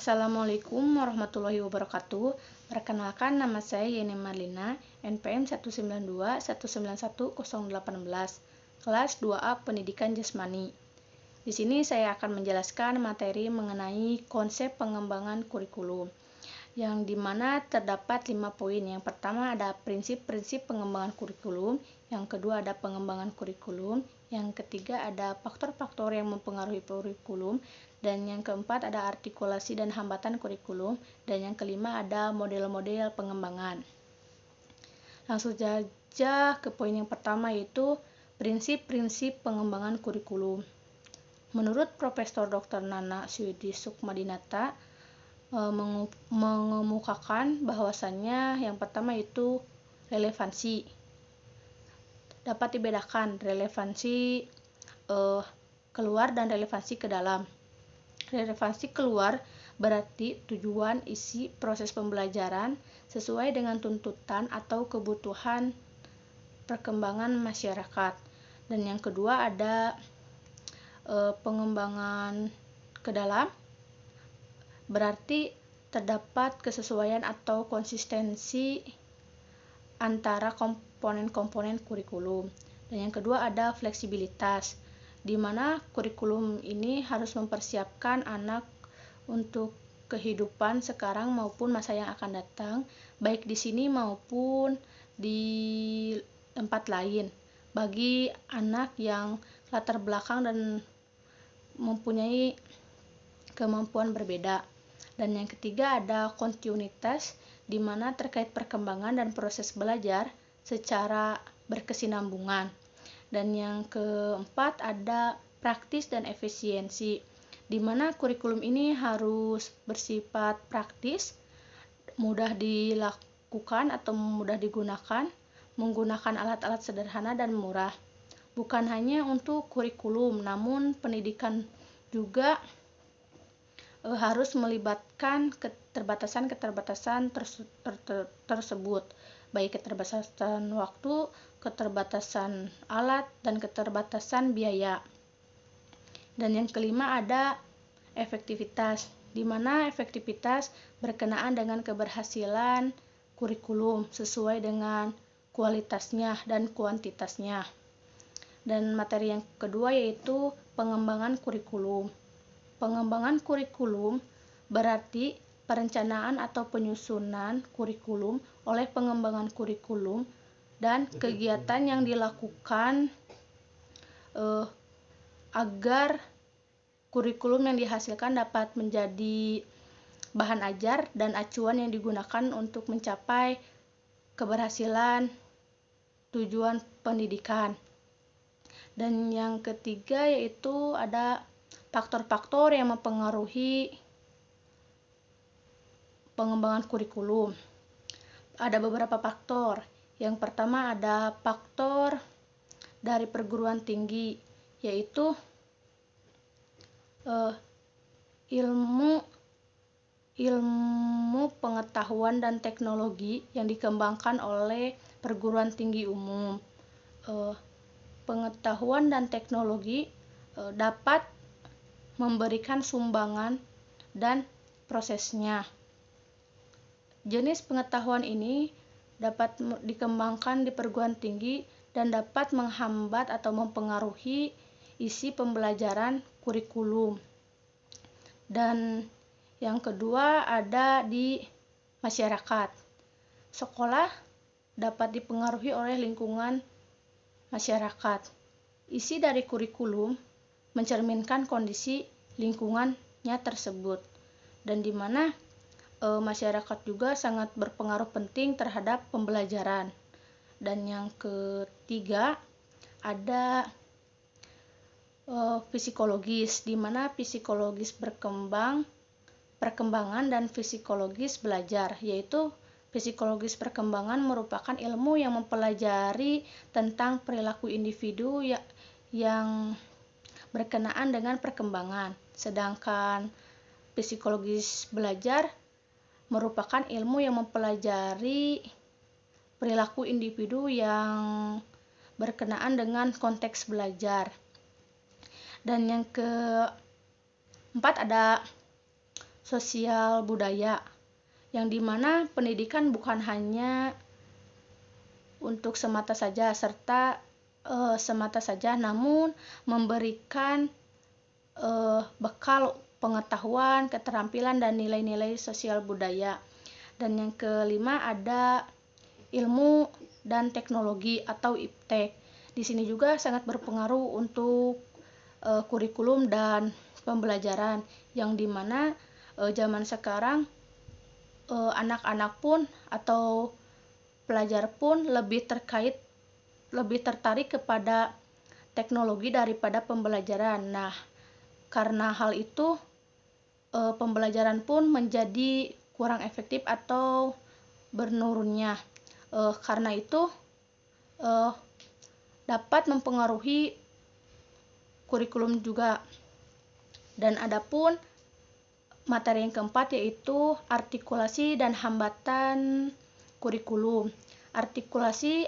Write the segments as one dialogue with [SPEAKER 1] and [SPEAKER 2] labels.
[SPEAKER 1] Assalamualaikum warahmatullahi wabarakatuh. Perkenalkan, nama saya Yeni Marlina, NPM 192191018, kelas 2A Pendidikan Jasmani. Di sini saya akan menjelaskan materi mengenai konsep pengembangan kurikulum, yang dimana terdapat 5 poin. Yang pertama ada prinsip-prinsip pengembangan kurikulum, yang kedua ada pengembangan kurikulum, yang ketiga ada faktor-faktor yang mempengaruhi kurikulum, dan yang keempat ada artikulasi dan hambatan kurikulum, dan yang kelima ada model-model pengembangan. Langsung saja ke poin yang pertama, yaitu prinsip-prinsip pengembangan kurikulum. Menurut Profesor Dr. Nana Suyudi Sukmadinata, mengemukakan bahwasannya yang pertama itu relevansi. Dapat dibedakan relevansi keluar dan relevansi ke dalam. Relevansi keluar berarti tujuan, isi, proses pembelajaran sesuai dengan tuntutan atau kebutuhan perkembangan masyarakat. Dan yang kedua ada pengembangan ke dalam, berarti terdapat kesesuaian atau konsistensi antara komponen-komponen kurikulum. Dan yang kedua ada fleksibilitas, di mana kurikulum ini harus mempersiapkan anak untuk kehidupan sekarang maupun masa yang akan datang, baik di sini maupun di tempat lain, bagi anak yang latar belakang dan mempunyai kemampuan berbeda. Dan yang ketiga ada kontinuitas, di mana terkait perkembangan dan proses belajar secara berkesinambungan. Dan yang keempat ada praktis dan efisiensi, di mana kurikulum ini harus bersifat praktis, mudah dilakukan atau mudah digunakan, menggunakan alat-alat sederhana dan murah. Bukan hanya untuk kurikulum, namun pendidikan juga harus melibatkan keterbatasan-keterbatasan tersebut, baik keterbatasan waktu, keterbatasan alat, dan keterbatasan biaya. Dan yang kelima ada efektivitas, di mana efektivitas berkenaan dengan keberhasilan kurikulum sesuai dengan kualitasnya dan kuantitasnya. Dan materi yang kedua yaitu pengembangan kurikulum. Pengembangan kurikulum berarti perencanaan atau penyusunan kurikulum oleh pengembangan kurikulum dan kegiatan yang dilakukan agar kurikulum yang dihasilkan dapat menjadi bahan ajar dan acuan yang digunakan untuk mencapai keberhasilan tujuan pendidikan. Dan yang ketiga yaitu ada faktor-faktor yang mempengaruhi pengembangan kurikulum. Ada beberapa faktor. Yang pertama ada faktor dari perguruan tinggi, yaitu ilmu pengetahuan dan teknologi yang dikembangkan oleh perguruan tinggi umum. Pengetahuan dan teknologi dapat memberikan sumbangan dan prosesnya. Jenis pengetahuan ini dapat dikembangkan di perguruan tinggi dan dapat menghambat atau mempengaruhi isi pembelajaran kurikulum. Dan yang kedua ada di masyarakat. Sekolah dapat dipengaruhi oleh lingkungan masyarakat. Isi dari kurikulum mencerminkan kondisi lingkungannya tersebut, dan di mana masyarakat juga sangat berpengaruh penting terhadap pembelajaran. Dan yang ketiga ada psikologis, di mana psikologis perkembangan dan psikologis belajar, yaitu psikologis perkembangan merupakan ilmu yang mempelajari tentang perilaku individu yang berkenaan dengan perkembangan, sedangkan psikologis belajar merupakan ilmu yang mempelajari perilaku individu yang berkenaan dengan konteks belajar. Dan yang keempat ada sosial budaya, yang dimana pendidikan bukan hanya untuk semata saja, namun memberikan bekal pengetahuan, keterampilan, dan nilai-nilai sosial budaya. Dan yang kelima ada ilmu dan teknologi atau IPTEK. Di sini juga sangat berpengaruh untuk kurikulum dan pembelajaran, yang dimana zaman sekarang anak-anak pun atau pelajar pun lebih tertarik kepada teknologi daripada pembelajaran. Nah, karena hal itu pembelajaran pun menjadi kurang efektif atau menurunnya. Karena itu dapat mempengaruhi kurikulum juga. Dan adapun materi yang keempat yaitu artikulasi dan hambatan kurikulum. Artikulasi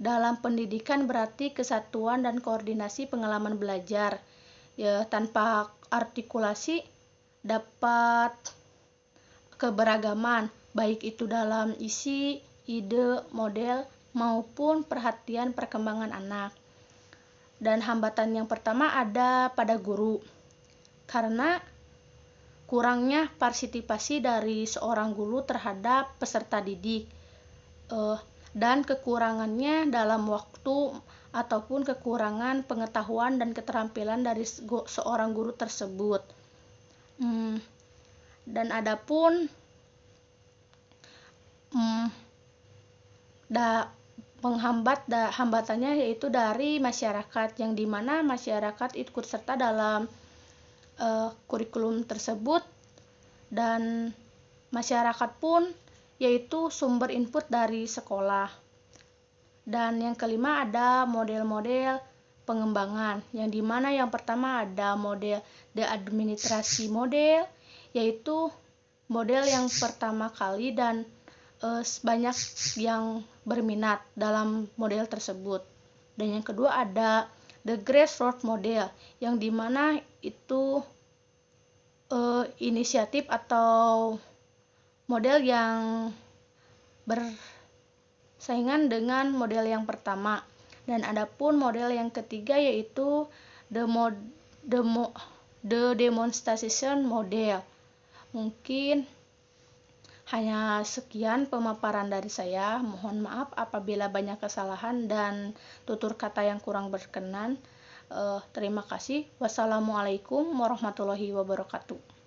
[SPEAKER 1] dalam pendidikan berarti kesatuan dan koordinasi pengalaman belajar. Ya, tanpa artikulasi dapat keberagaman, baik itu dalam isi, ide, model, maupun perhatian perkembangan anak. Dan hambatan yang pertama ada pada guru, karena kurangnya partisipasi dari seorang guru terhadap peserta didik, dan kekurangannya dalam waktu ataupun kekurangan pengetahuan dan keterampilan dari seorang guru tersebut. Dan adapun hambatannya yaitu dari masyarakat, yang dimana masyarakat ikut serta dalam kurikulum tersebut, dan masyarakat pun yaitu sumber input dari sekolah. Dan yang kelima ada model-model pengembangan, yang dimana yang pertama ada model the administrasi model, yaitu model yang pertama kali dan banyak yang berminat dalam model tersebut. Dan yang kedua ada the grassroots model, yang dimana itu inisiatif atau model yang bersaingan dengan model yang pertama. Dan adapun model yang ketiga yaitu the demonstration model. Mungkin hanya sekian pemaparan dari saya. Mohon maaf apabila banyak kesalahan dan tutur kata yang kurang berkenan. Terima kasih. Wassalamualaikum warahmatullahi wabarakatuh.